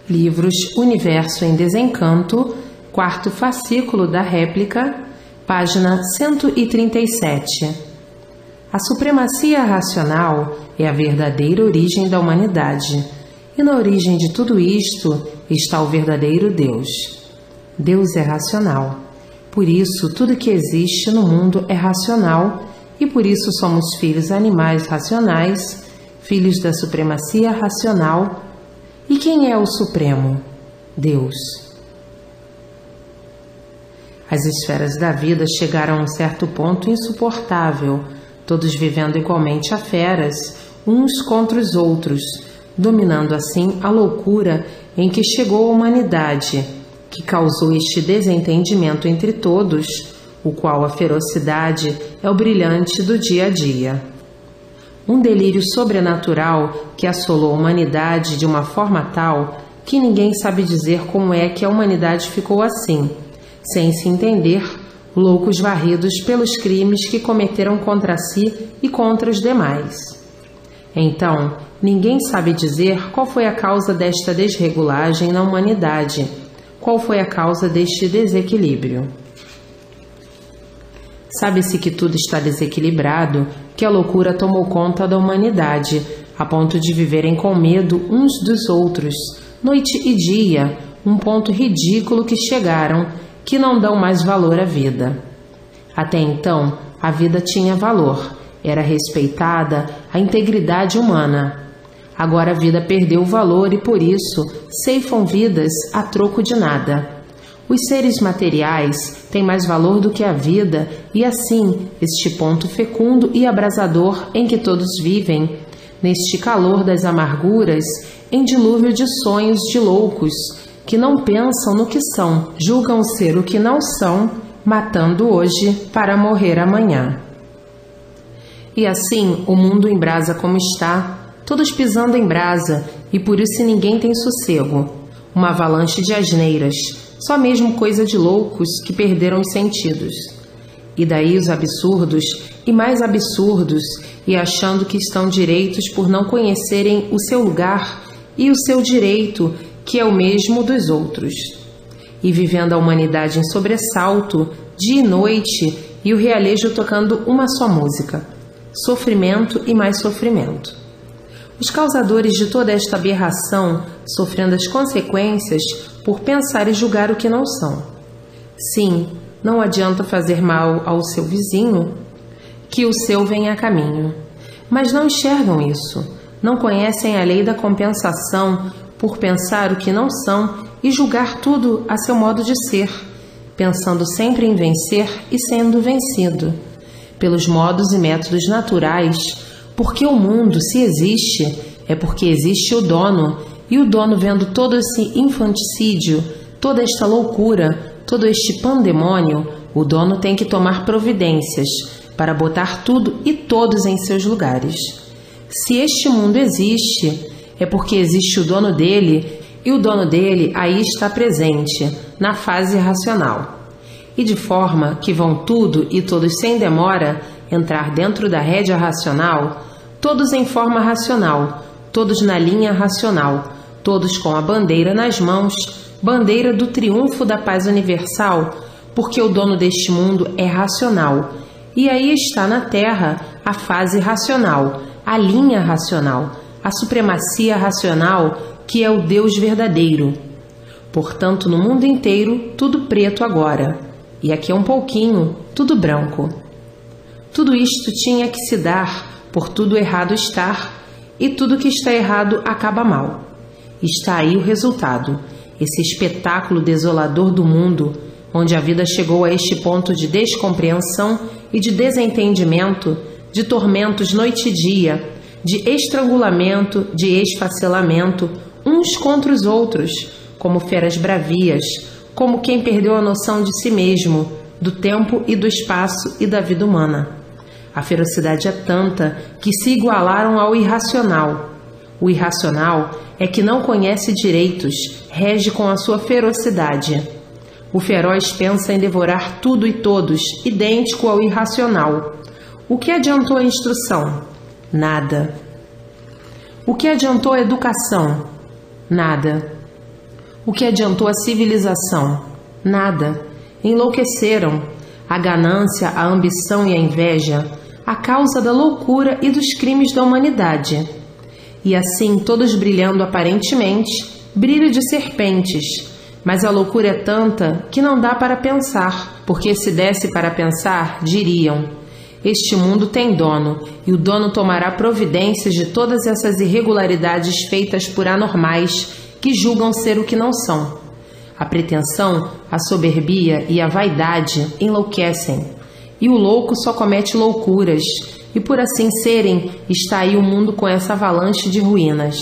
Livros Universo em Desencanto, 4º fascículo da réplica, página 137. A supremacia racional é a verdadeira origem da humanidade, e na origem de tudo isto está o verdadeiro Deus. Deus é racional. Por isso, tudo que existe no mundo é racional, e por isso somos filhos animais racionais, filhos da supremacia racional. E quem é o Supremo? Deus. As esferas da vida chegaram a um certo ponto insuportável, todos vivendo igualmente a feras, uns contra os outros, dominando assim a loucura em que chegou a humanidade, que causou este desentendimento entre todos, o qual a ferocidade é o brilhante do dia a dia. Um delírio sobrenatural que assolou a humanidade de uma forma tal que ninguém sabe dizer como é que a humanidade ficou assim, sem se entender, loucos varridos pelos crimes que cometeram contra si e contra os demais. Então, ninguém sabe dizer qual foi a causa desta desregulagem na humanidade, qual foi a causa deste desequilíbrio. Sabe-se que tudo está desequilibrado, que a loucura tomou conta da humanidade, a ponto de viverem com medo uns dos outros, noite e dia, um ponto ridículo que chegaram, que não dão mais valor à vida. Até então, a vida tinha valor, era respeitada a integridade humana. Agora a vida perdeu o valor e, por isso, ceifam vidas a troco de nada. Os seres materiais têm mais valor do que a vida e, assim, este ponto fecundo e abrasador em que todos vivem, neste calor das amarguras, em dilúvio de sonhos de loucos, que não pensam no que são, julgam ser o que não são, matando hoje para morrer amanhã. E assim o mundo em brasa como está, todos pisando em brasa, e por isso ninguém tem sossego. Uma avalanche de asneiras, só mesmo coisa de loucos que perderam os sentidos. E daí os absurdos, e mais absurdos, e achando que estão direitos por não conhecerem o seu lugar e o seu direito, que é o mesmo dos outros. E vivendo a humanidade em sobressalto, dia e noite, e o realejo tocando uma só música: sofrimento e mais sofrimento. Os causadores de toda esta aberração sofrendo as consequências por pensar e julgar o que não são. Sim, não adianta fazer mal ao seu vizinho, que o seu vem a caminho. Mas não enxergam isso, não conhecem a lei da compensação por pensar o que não são e julgar tudo a seu modo de ser, pensando sempre em vencer e sendo vencido, pelos modos e métodos naturais, porque o mundo, se existe, é porque existe o dono, e o dono, vendo todo esse infanticídio, toda esta loucura, todo este pandemônio, o dono tem que tomar providências para botar tudo e todos em seus lugares. Se este mundo existe, é porque existe o dono dele, e o dono dele aí está presente, na fase racional. E de forma que vão tudo e todos sem demora entrar dentro da rédea racional, todos em forma racional, todos na linha racional, todos com a bandeira nas mãos, bandeira do triunfo da paz universal, porque o dono deste mundo é racional. E aí está na Terra a fase racional, a linha racional, a supremacia racional, que é o Deus verdadeiro. Portanto, no mundo inteiro, tudo preto agora, e aqui é um pouquinho, tudo branco. Tudo isto tinha que se dar, por tudo errado estar, e tudo que está errado acaba mal. Está aí o resultado, esse espetáculo desolador do mundo, onde a vida chegou a este ponto de descompreensão e de desentendimento, de tormentos noite e dia, de estrangulamento, de esfacelamento, uns contra os outros, como feras bravias, como quem perdeu a noção de si mesmo, do tempo e do espaço e da vida humana. A ferocidade é tanta que se igualaram ao irracional. O irracional é que não conhece direitos, rege com a sua ferocidade. O feroz pensa em devorar tudo e todos, idêntico ao irracional. O que adiantou a instrução? Nada. O que adiantou a educação? Nada. O que adiantou a civilização? Nada. Enlouqueceram. A ganância, a ambição e a inveja, a causa da loucura e dos crimes da humanidade. E assim, todos brilhando aparentemente, brilho de serpentes. Mas a loucura é tanta que não dá para pensar, porque se desse para pensar, diriam: este mundo tem dono, e o dono tomará providências de todas essas irregularidades feitas por anormais que julgam ser o que não são. A pretensão, a soberbia e a vaidade enlouquecem, e o louco só comete loucuras, e por assim serem, está aí o mundo com essa avalanche de ruínas.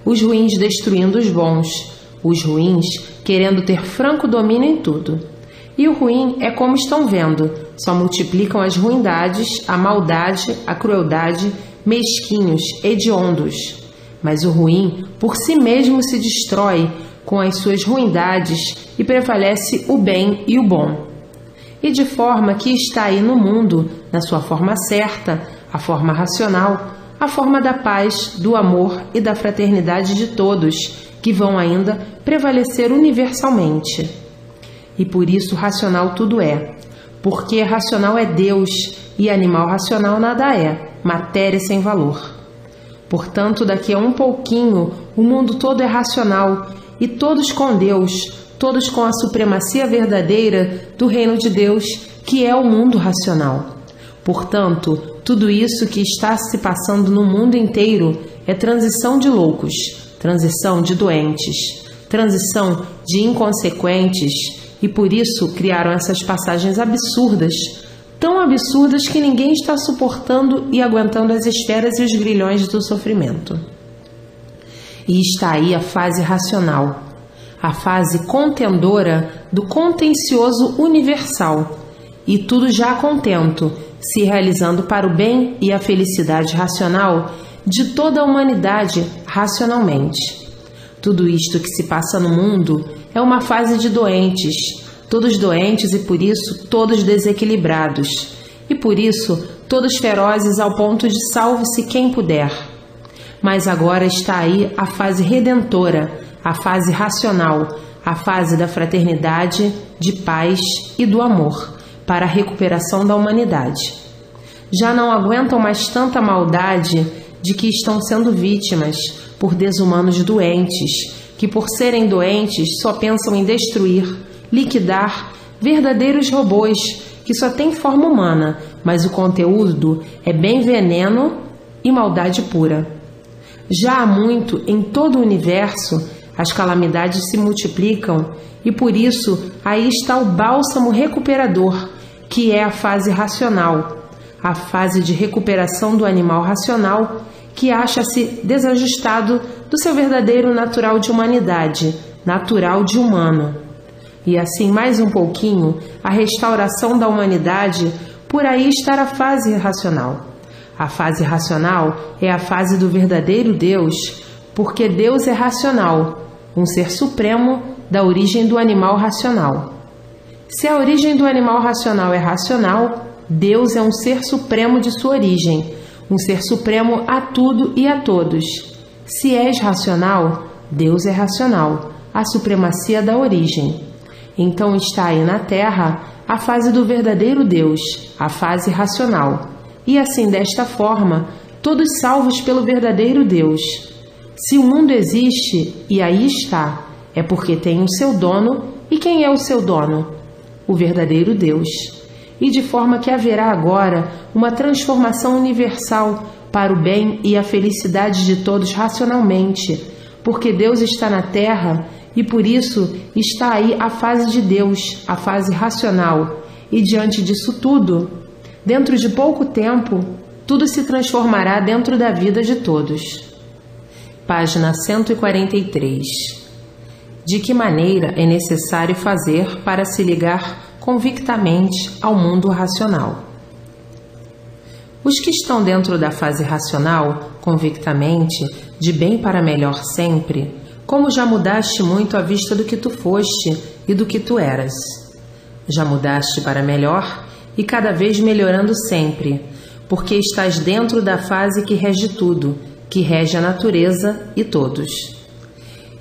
Os ruins destruindo os bons, os ruins querendo ter franco domínio em tudo. E o ruim é como estão vendo, só multiplicam as ruindades, a maldade, a crueldade, mesquinhos, hediondos. Mas o ruim por si mesmo se destrói com as suas ruindades e prevalece o bem e o bom. E de forma que está aí no mundo, na sua forma certa, a forma racional, a forma da paz, do amor e da fraternidade de todos, que vão ainda prevalecer universalmente. E por isso racional tudo é, porque racional é Deus e animal racional nada é, matéria sem valor. Portanto, daqui a um pouquinho, o mundo todo é racional, e todos com Deus, todos com a supremacia verdadeira do reino de Deus, que é o mundo racional. Portanto, tudo isso que está se passando no mundo inteiro é transição de loucos, transição de doentes, transição de inconsequentes, e por isso criaram essas passagens absurdas, tão absurdas que ninguém está suportando e aguentando as esferas e os grilhões do sofrimento. E está aí a fase racional, a fase contendora do contencioso universal, e tudo já contento, se realizando para o bem e a felicidade racional de toda a humanidade racionalmente. Tudo isto que se passa no mundo é uma fase de doentes, todos doentes e por isso todos desequilibrados, e por isso todos ferozes ao ponto de salve-se quem puder. Mas agora está aí a fase redentora, a fase racional, a fase da fraternidade, de paz e do amor, para a recuperação da humanidade. Já não aguentam mais tanta maldade de que estão sendo vítimas por desumanos doentes, que por serem doentes só pensam em destruir, liquidar verdadeiros robôs que só têm forma humana, mas o conteúdo é bem veneno e maldade pura. Já há muito, em todo o universo, as calamidades se multiplicam e por isso aí está o bálsamo recuperador, que é a fase racional, a fase de recuperação do animal racional que acha-se desajustado do seu verdadeiro natural de humanidade, natural de humano. E assim, mais um pouquinho, a restauração da humanidade, por aí estar a fase racional. A fase racional é a fase do verdadeiro Deus, porque Deus é racional, um ser supremo da origem do animal racional. Se a origem do animal racional é racional, Deus é um ser supremo de sua origem, um ser supremo a tudo e a todos. Se és racional, Deus é racional, a supremacia da origem. Então está aí na Terra a fase do verdadeiro Deus, a fase racional. E assim, desta forma, todos salvos pelo verdadeiro Deus. Se o mundo existe, e aí está, é porque tem um seu dono, e quem é o seu dono? O verdadeiro Deus. E de forma que haverá agora uma transformação universal para o bem e a felicidade de todos racionalmente, porque Deus está na Terra e por isso está aí a fase de Deus, a fase racional, e diante disso tudo, dentro de pouco tempo, tudo se transformará dentro da vida de todos. Página 143. De que maneira é necessário fazer para se ligar convictamente ao mundo racional? Os que estão dentro da fase racional, convictamente, de bem para melhor sempre, como já mudaste muito à vista do que tu foste e do que tu eras. Já mudaste para melhor e cada vez melhorando sempre, porque estás dentro da fase que rege tudo, que rege a natureza e todos.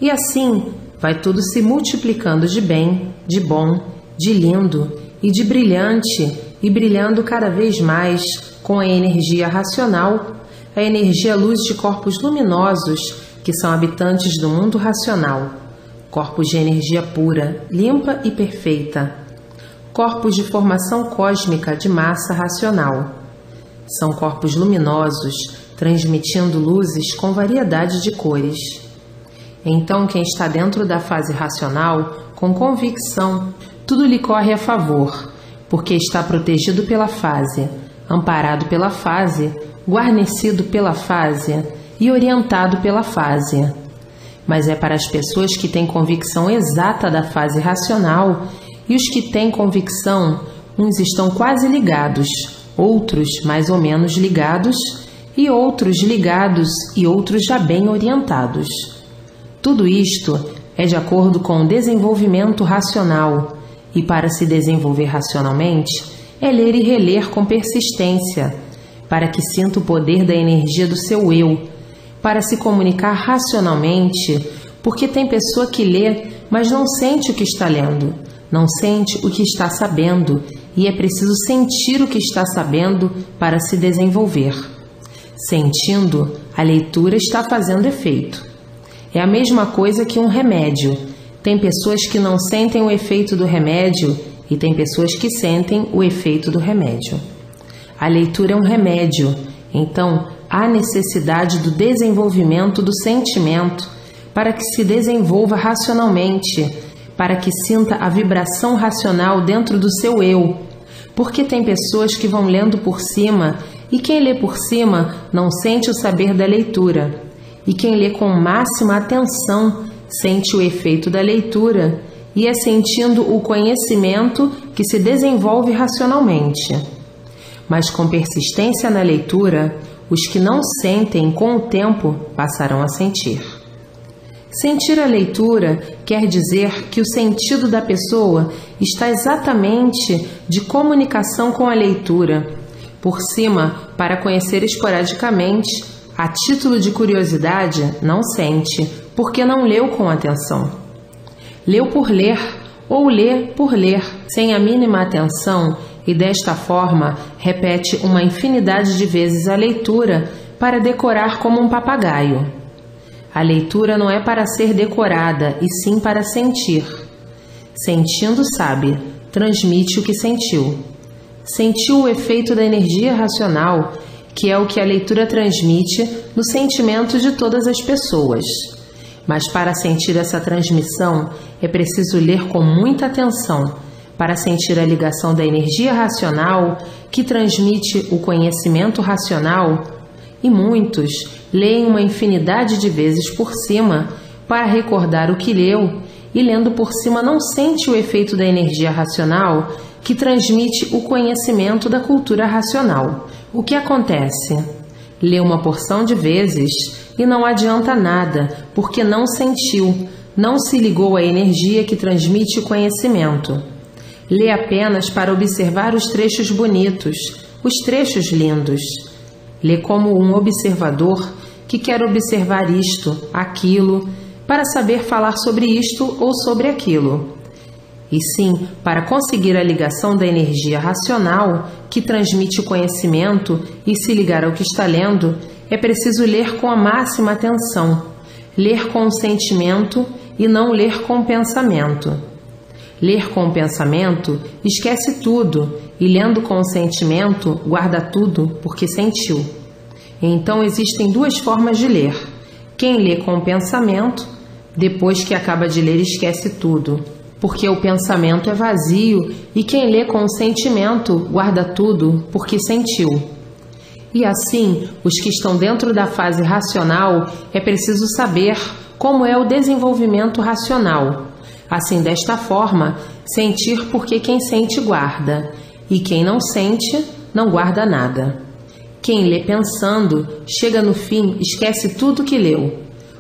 E assim, vai tudo se multiplicando de bem, de bom, de lindo e de brilhante, e brilhando cada vez mais com a energia racional, a energia luz de corpos luminosos que são habitantes do mundo racional, corpos de energia pura, limpa e perfeita, corpos de formação cósmica de massa racional. São corpos luminosos, transmitindo luzes com variedade de cores. Então, quem está dentro da fase racional, com convicção, tudo lhe corre a favor, porque está protegido pela fase, amparado pela fase, guarnecido pela fase e orientado pela fase. Mas é para as pessoas que têm convicção exata da fase racional, e os que têm convicção, uns estão quase ligados, outros mais ou menos ligados, e outros ligados e outros já bem orientados. Tudo isto é de acordo com o desenvolvimento racional, e para se desenvolver racionalmente, é ler e reler com persistência, para que sinta o poder da energia do seu eu, para se comunicar racionalmente, porque tem pessoa que lê, mas não sente o que está lendo, não sente o que está sabendo, e é preciso sentir o que está sabendo para se desenvolver. Sentindo, a leitura está fazendo efeito. É a mesma coisa que um remédio. Tem pessoas que não sentem o efeito do remédio e tem pessoas que sentem o efeito do remédio. A leitura é um remédio, então há necessidade do desenvolvimento do sentimento para que se desenvolva racionalmente, para que sinta a vibração racional dentro do seu eu, porque tem pessoas que vão lendo por cima e quem lê por cima não sente o saber da leitura, e quem lê com máxima atenção sente o efeito da leitura e é sentindo o conhecimento que se desenvolve racionalmente. Mas com persistência na leitura, os que não sentem com o tempo passarão a sentir. Sentir a leitura quer dizer que o sentido da pessoa está exatamente de comunicação com a leitura, por cima, para conhecer esporadicamente, a título de curiosidade, não sente, porque não leu com atenção. Leu por ler, ou lê por ler, sem a mínima atenção, e desta forma repete uma infinidade de vezes a leitura para decorar como um papagaio. A leitura não é para ser decorada, e sim para sentir. Sentindo, sabe, transmite o que sentiu. Sentiu o efeito da energia racional, que é o que a leitura transmite no sentimento de todas as pessoas. Mas para sentir essa transmissão, é preciso ler com muita atenção, para sentir a ligação da energia racional, que transmite o conhecimento racional, e muitos leem uma infinidade de vezes por cima, para recordar o que leu, e lendo por cima não sente o efeito da energia racional, que transmite o conhecimento da cultura racional. O que acontece? Lê uma porção de vezes e não adianta nada, porque não sentiu, não se ligou à energia que transmite o conhecimento. Lê apenas para observar os trechos bonitos, os trechos lindos. Lê como um observador que quer observar isto, aquilo, para saber falar sobre isto ou sobre aquilo. E sim, para conseguir a ligação da energia racional, que transmite o conhecimento, e se ligar ao que está lendo, é preciso ler com a máxima atenção, ler com o sentimento e não ler com o pensamento. Ler com o pensamento esquece tudo, e lendo com o sentimento guarda tudo porque sentiu. Então existem duas formas de ler. Quem lê com o pensamento, depois que acaba de ler esquece tudo, porque o pensamento é vazio, e quem lê com o sentimento guarda tudo porque sentiu. E assim, os que estão dentro da fase racional, é preciso saber como é o desenvolvimento racional. Assim, desta forma, sentir porque quem sente guarda, e quem não sente, não guarda nada. Quem lê pensando, chega no fim, esquece tudo que leu.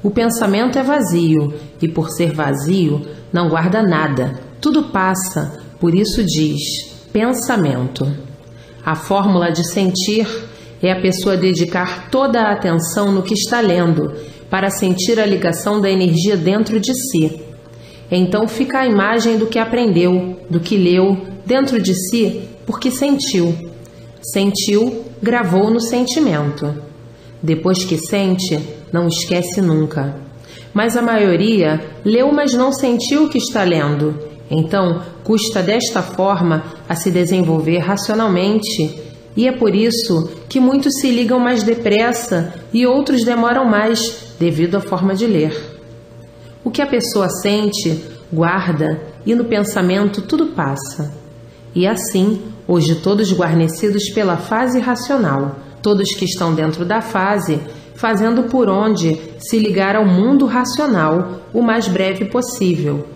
O pensamento é vazio, e por ser vazio, não guarda nada, tudo passa, por isso diz, pensamento. A fórmula de sentir é a pessoa dedicar toda a atenção no que está lendo, para sentir a ligação da energia dentro de si. Então fica a imagem do que aprendeu, do que leu, dentro de si, porque sentiu. Sentiu, gravou no sentimento. Depois que sente, não esquece nunca. Mas a maioria leu, mas não sentiu o que está lendo. Então, custa desta forma a se desenvolver racionalmente. E é por isso que muitos se ligam mais depressa e outros demoram mais, devido à forma de ler. O que a pessoa sente, guarda, e no pensamento tudo passa. E assim, hoje todos guarnecidos pela fase racional, todos que estão dentro da fase, fazendo por onde se ligar ao mundo racional o mais breve possível.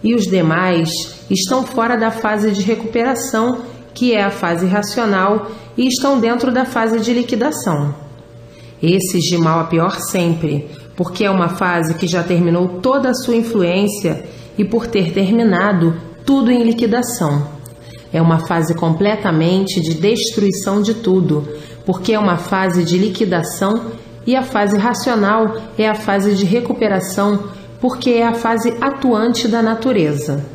E os demais estão fora da fase de recuperação, que é a fase racional, e estão dentro da fase de liquidação. Esses de mal a pior sempre, porque é uma fase que já terminou toda a sua influência e por ter terminado, tudo em liquidação. É uma fase completamente de destruição de tudo, porque é uma fase de liquidação, e a fase racional é a fase de recuperação, porque é a fase atuante da natureza.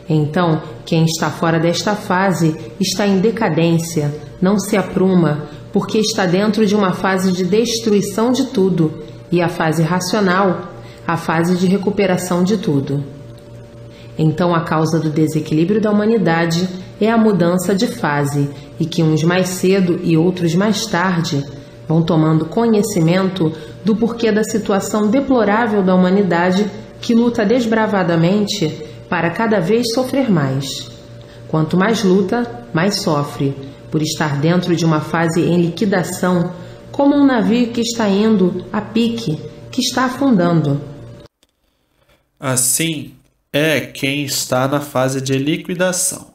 Então, quem está fora desta fase está em decadência, não se apruma, porque está dentro de uma fase de destruição de tudo, e a fase racional, a fase de recuperação de tudo. Então, a causa do desequilíbrio da humanidade é a mudança de fase, e que uns mais cedo e outros mais tarde vão tomando conhecimento do porquê da situação deplorável da humanidade que luta desbravadamente para cada vez sofrer mais. Quanto mais luta, mais sofre, por estar dentro de uma fase em liquidação, como um navio que está indo a pique, que está afundando. Assim é quem está na fase de liquidação,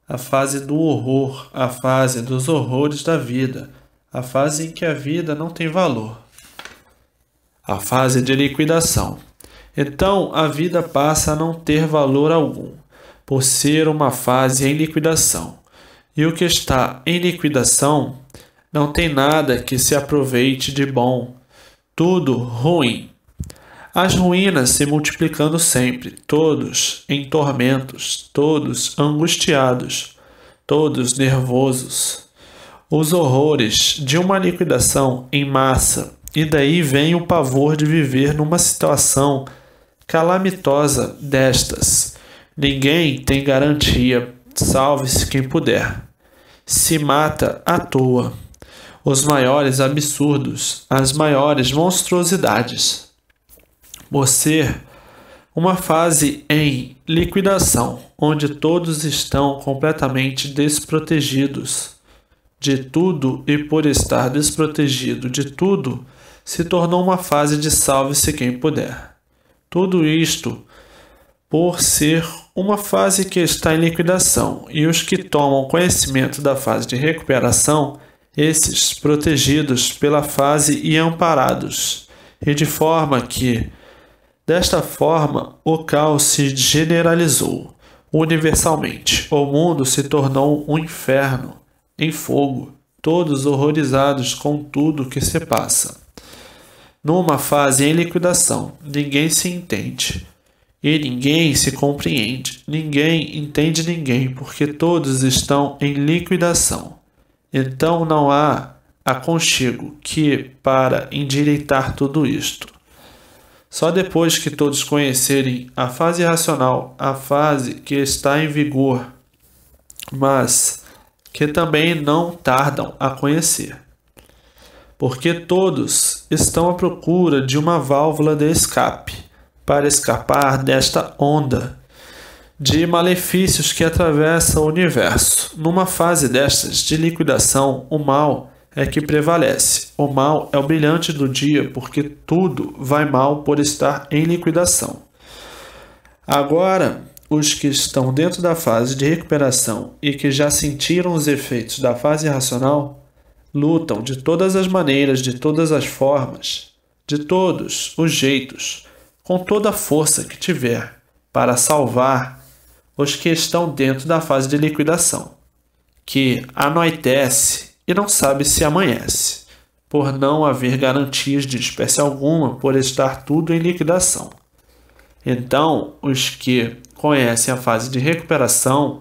a fase do horror, a fase dos horrores da vida, a fase em que a vida não tem valor. A fase de liquidação. Então, a vida passa a não ter valor algum, por ser uma fase em liquidação. E o que está em liquidação não tem nada que se aproveite de bom, tudo ruim. As ruínas se multiplicando sempre, todos em tormentos, todos angustiados, todos nervosos. Os horrores de uma liquidação em massa, e daí vem o pavor de viver numa situação calamitosa destas. Ninguém tem garantia, salve-se quem puder. Se mata à toa. Os maiores absurdos, as maiores monstruosidades. Por ser uma fase em liquidação, onde todos estão completamente desprotegidos de tudo, e por estar desprotegido de tudo, se tornou uma fase de salve-se quem puder. Tudo isto por ser uma fase que está em liquidação, e os que tomam conhecimento da fase de recuperação, esses protegidos pela fase e amparados, e de forma que, desta forma, o caos se generalizou universalmente. O mundo se tornou um inferno em fogo, todos horrorizados com tudo que se passa. Numa fase em liquidação, ninguém se entende, e ninguém se compreende, ninguém entende ninguém, porque todos estão em liquidação. Então não há aconchego que para endireitar tudo isto. Só depois que todos conhecerem a fase racional, a fase que está em vigor, mas que também não tardam a conhecer, porque todos estão à procura de uma válvula de escape para escapar desta onda de malefícios que atravessa o universo. Numa fase destas de liquidação, o mal é que prevalece. O mal é o brilhante do dia, porque tudo vai mal por estar em liquidação. Agora, os que estão dentro da fase de recuperação e que já sentiram os efeitos da fase racional, lutam de todas as maneiras, de todas as formas, de todos os jeitos, com toda a força que tiver, para salvar os que estão dentro da fase de liquidação, que anoitece e não sabe se amanhece, por não haver garantias de espécie alguma por estar tudo em liquidação. Então, os que conhecem a fase de recuperação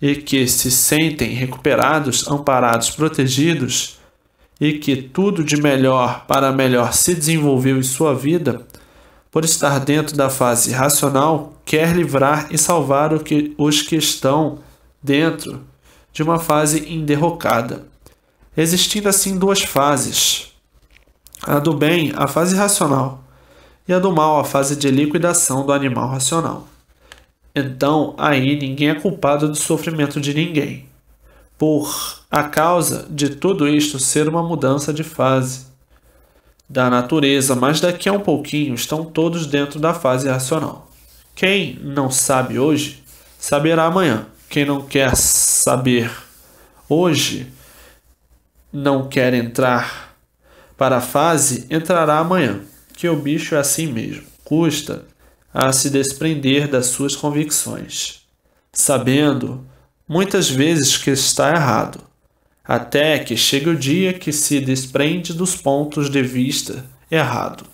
e que se sentem recuperados, amparados, protegidos, e que tudo de melhor para melhor se desenvolveu em sua vida, por estar dentro da fase racional, quer livrar e salvar os que estão dentro de uma fase enderrocada. Existindo assim duas fases: a do bem, a fase racional, e a do mal, a fase de liquidação do animal racional. Então, aí ninguém é culpado do sofrimento de ninguém, por a causa de tudo isto ser uma mudança de fase da natureza, mas daqui a um pouquinho estão todos dentro da fase racional. Quem não sabe hoje, saberá amanhã. Quem não quer saber hoje, não quer entrar para a fase, entrará amanhã, que o bicho é assim mesmo, custa a se desprender das suas convicções, sabendo muitas vezes que está errado, até que chegue o dia que se desprende dos pontos de vista errados.